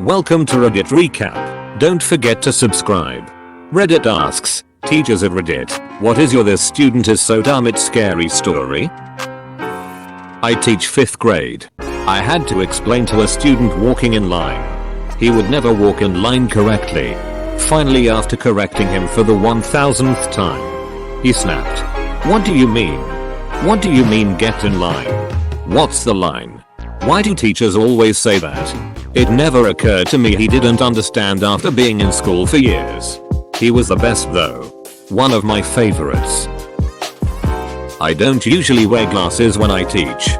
Welcome to Reddit Recap. Don't forget to subscribe. Reddit asks, teachers at Reddit, what is your "this student is so dumb it's scary" story? I teach 5th grade. I had to explain to a student walking in line. He would never walk in line correctly. Finally, after correcting him for the 1000th time, he snapped. What do you mean? What do you mean get in line? What's the line? Why do teachers always say that? It never occurred to me he didn't understand after being in school for years. He was the best though. One of my favorites. I don't usually wear glasses when I teach.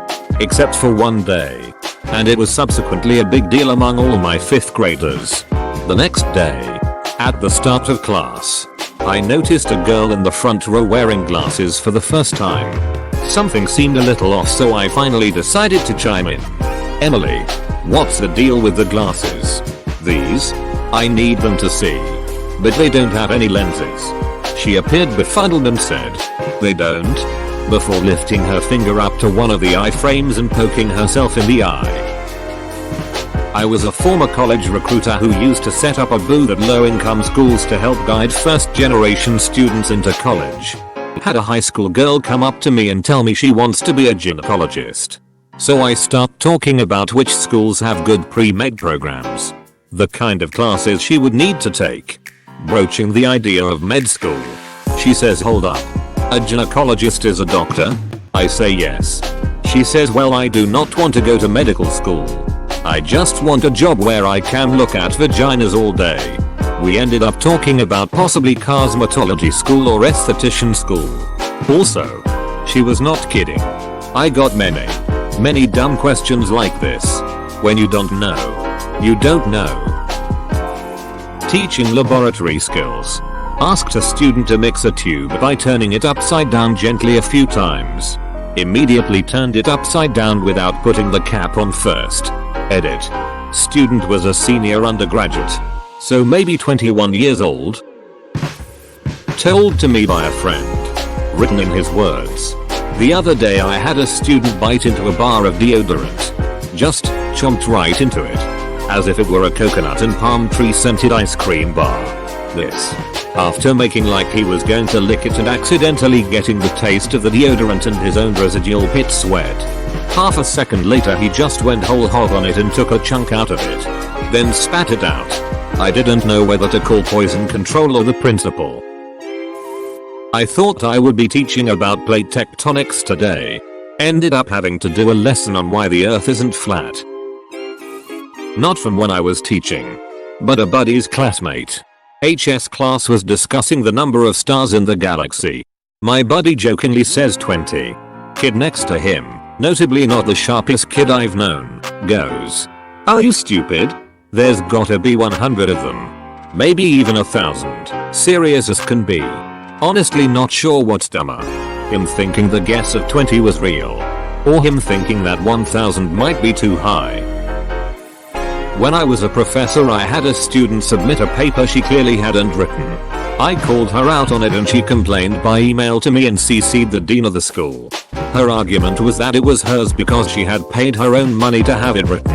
Except for one day. And it was subsequently a big deal among all my 5th graders. The next day, at the start of class, I noticed a girl in the front row wearing glasses for the first time. Something seemed a little off, so I finally decided to chime in. Emily, what's the deal with the glasses? These? I need them to see. But they don't have any lenses. She appeared befuddled and said, they don't? Before lifting her finger up to one of the eye frames and poking herself in the eye. I was a former college recruiter who used to set up a booth at low-income schools to help guide first-generation students into college. Had a high school girl come up to me and tell me she wants to be a gynecologist. So I start talking about which schools have good pre-med programs. The kind of classes she would need to take. Broaching the idea of med school. She says, hold up. A gynecologist is a doctor? I say yes. She says, well, I do not want to go to medical school. I just want a job where I can look at vaginas all day. We ended up talking about possibly cosmetology school or esthetician school. Also, she was not kidding. I got many dumb questions like this. When you don't know, you don't know. Teaching laboratory skills. Asked a student to mix a tube by turning it upside down gently a few times. Immediately turned it upside down without putting the cap on first. Edit. Student was a senior undergraduate. So maybe 21 years old. Told to me by a friend. Written in his words. The other day I had a student bite into a bar of deodorant. Just chomped right into it. As if it were a coconut and palm tree scented ice cream bar. This. After making like he was going to lick it and accidentally getting the taste of the deodorant and his own residual pit sweat. Half a second later he just went whole hog on it and took a chunk out of it. Then spat it out. I didn't know whether to call poison control or the principal. I thought I would be teaching about plate tectonics today. Ended up having to do a lesson on why the earth isn't flat. Not from when I was teaching. But a buddy's classmate. HS class was discussing the number of stars in the galaxy. My buddy jokingly says 20. Kid next to him, notably not the sharpest kid I've known, goes, are you stupid? There's gotta be 100 of them. Maybe even 1,000. Serious as can be. Honestly not sure what's dumber. Him thinking the guess of 20 was real. Or him thinking that 1,000 might be too high. When I was a professor I had a student submit a paper she clearly hadn't written. I called her out on it and she complained by email to me and CC'd the dean of the school. Her argument was that it was hers because she had paid her own money to have it written.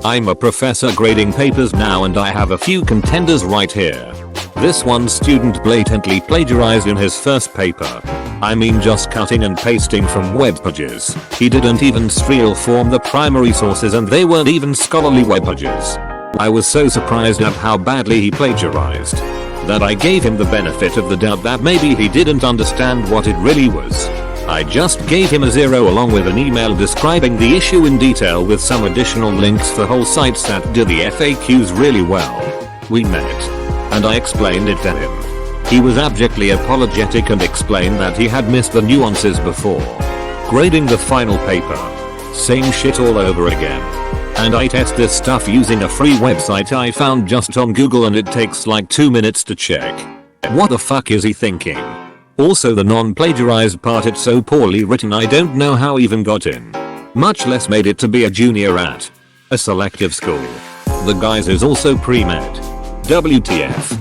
I'm a professor grading papers now and I have a few contenders right here. This one student blatantly plagiarized in his first paper. I mean just cutting and pasting from web pages. He didn't even steal from the primary sources and they weren't even scholarly web pages. I was so surprised at how badly he plagiarized that I gave him the benefit of the doubt that maybe he didn't understand what it really was. I just gave him a 0 along with an email describing the issue in detail with some additional links for whole sites that do the FAQs really well. We met. And I explained it to him. He was abjectly apologetic and explained that he had missed the nuances before. Grading the final paper. Same shit all over again. And I test this stuff using a free website I found just on Google and it takes like 2 minutes to check. What the fuck is he thinking? Also the non-plagiarized part, it's so poorly written I don't know how even got in. Much less made it to be a junior at a selective school. The guy's is also pre-med. WTF.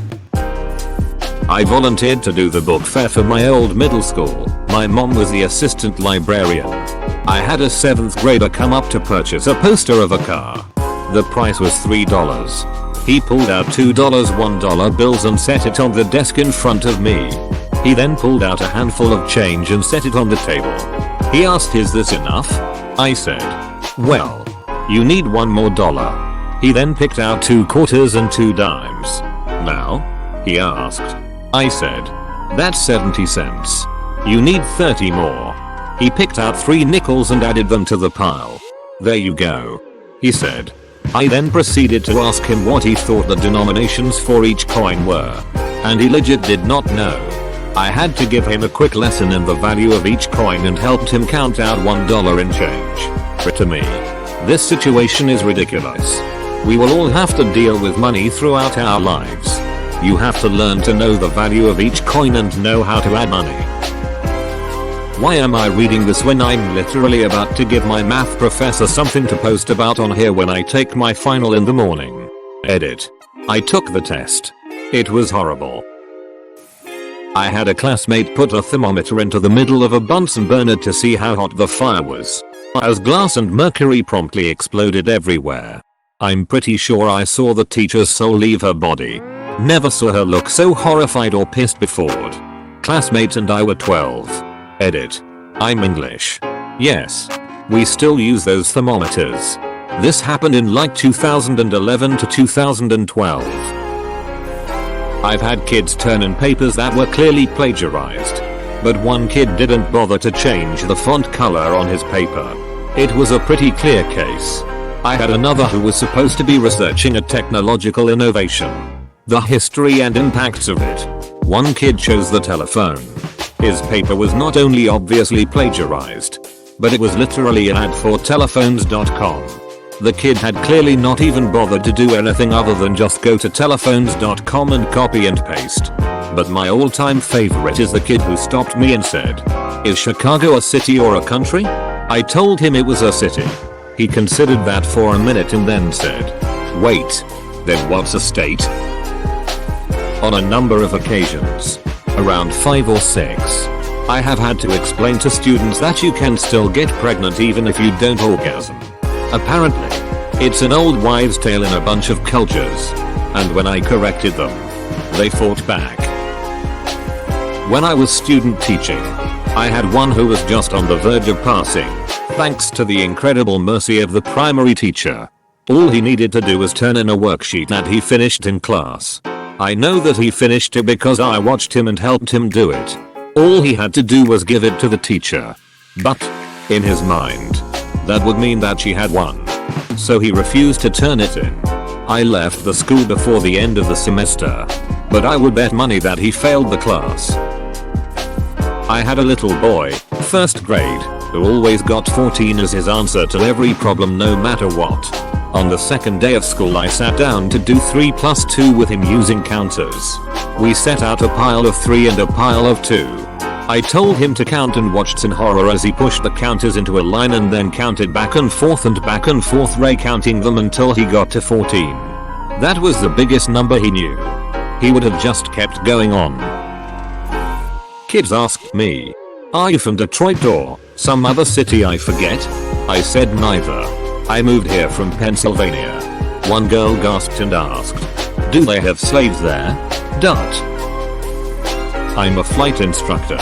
I volunteered to do the book fair for my old middle school. My mom was the assistant librarian. I had a 7th grader come up to purchase a poster of a car. The price was $3. He pulled out $2 $1 bills and set it on the desk in front of me. He then pulled out a handful of change and set it on the table. He asked, "Is this enough?" I said, "Well, you need one more dollar." He then picked out 2 quarters and 2 dimes. "Now?" he asked. I said, "That's 70 cents. You need 30 more." He picked out 3 nickels and added them to the pile. "There you go," he said. I then proceeded to ask him what he thought the denominations for each coin were. And he legit did not know. I had to give him a quick lesson in the value of each coin and helped him count out $1 in change. To me, this situation is ridiculous. We will all have to deal with money throughout our lives. You have to learn to know the value of each coin and know how to add money. Why am I reading this when I'm literally about to give my math professor something to post about on here when I take my final in the morning? Edit. I took the test. It was horrible. I had a classmate put a thermometer into the middle of a Bunsen burner to see how hot the fire was. As glass and mercury promptly exploded everywhere. I'm pretty sure I saw the teacher's soul leave her body. Never saw her look so horrified or pissed before. Classmates and I were 12. Edit. I'm English. Yes. We still use those thermometers. This happened in like 2011 to 2012. I've had kids turn in papers that were clearly plagiarized. But one kid didn't bother to change the font color on his paper. It was a pretty clear case. I had another who was supposed to be researching a technological innovation. The history and impacts of it. One kid chose the telephone. His paper was not only obviously plagiarized, but it was literally an ad for telephones.com. The kid had clearly not even bothered to do anything other than just go to telephones.com and copy and paste. But my all-time favorite is the kid who stopped me and said, "Is Chicago a city or a country?" I told him it was a city. He considered that for a minute and then said, "Wait, then what's a state?" On a number of occasions, around 5 or 6, I have had to explain to students that you can still get pregnant even if you don't orgasm. Apparently, it's an old wives' tale in a bunch of cultures, and when I corrected them, they fought back. When I was student teaching, I had one who was just on the verge of passing, thanks to the incredible mercy of the primary teacher. All he needed to do was turn in a worksheet that he finished in class. I know that he finished it because I watched him and helped him do it. All he had to do was give it to the teacher. But, in his mind, that would mean that she had won. So he refused to turn it in. I left the school before the end of the semester. But I would bet money that he failed the class. I had a little boy, 1st grade, who always got 14 as his answer to every problem no matter what. On the 2nd day of school I sat down to do 3 plus 2 with him using counters. We set out a pile of 3 and a pile of 2. I told him to count and watched in horror as he pushed the counters into a line and then counted back and forth, recounting them until he got to 14. That was the biggest number he knew. He would have just kept going on. Kids asked me, "Are you from Detroit or some other city I forget?" I said neither. I moved here from Pennsylvania. One girl gasped and asked, "Do they have slaves there?" I'm a flight instructor.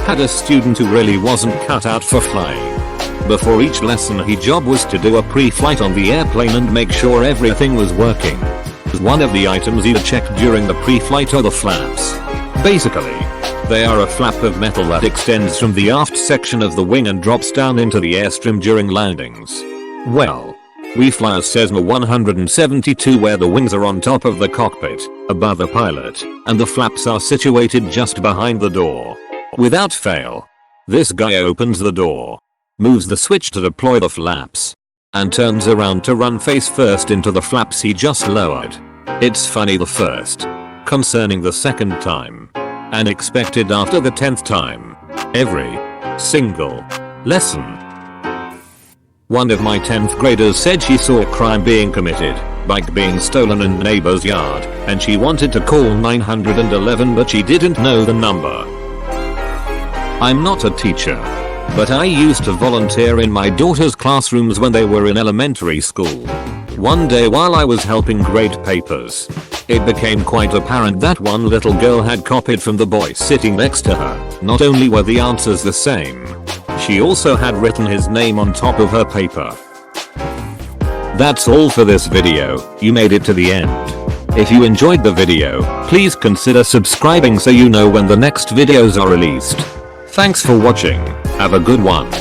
Had a student who really wasn't cut out for flying. Before each lesson his job was to do a pre-flight on the airplane and make sure everything was working. One of the items he checked during the pre-flight are the flaps. Basically, they are a flap of metal that extends from the aft section of the wing and drops down into the airstream during landings. Well, we fly a Cessna 172 where the wings are on top of the cockpit, above the pilot, and the flaps are situated just behind the door. Without fail, this guy opens the door, moves the switch to deploy the flaps, and turns around to run face first into the flaps he just lowered. It's funny the first, concerning the second time, and expected after the 10th time. Every single lesson. One of my 10th graders said she saw a crime being committed, bike being stolen in neighbor's yard, and she wanted to call 911 but she didn't know the number. I'm not a teacher, but I used to volunteer in my daughter's classrooms when they were in elementary school. One day while I was helping grade papers, it became quite apparent that one little girl had copied from the boy sitting next to her. Not only were the answers the same, she also had written his name on top of her paper. That's all for this video. You made it to the end. If you enjoyed the video, please consider subscribing so you know when the next videos are released. Thanks for watching. Have a good one.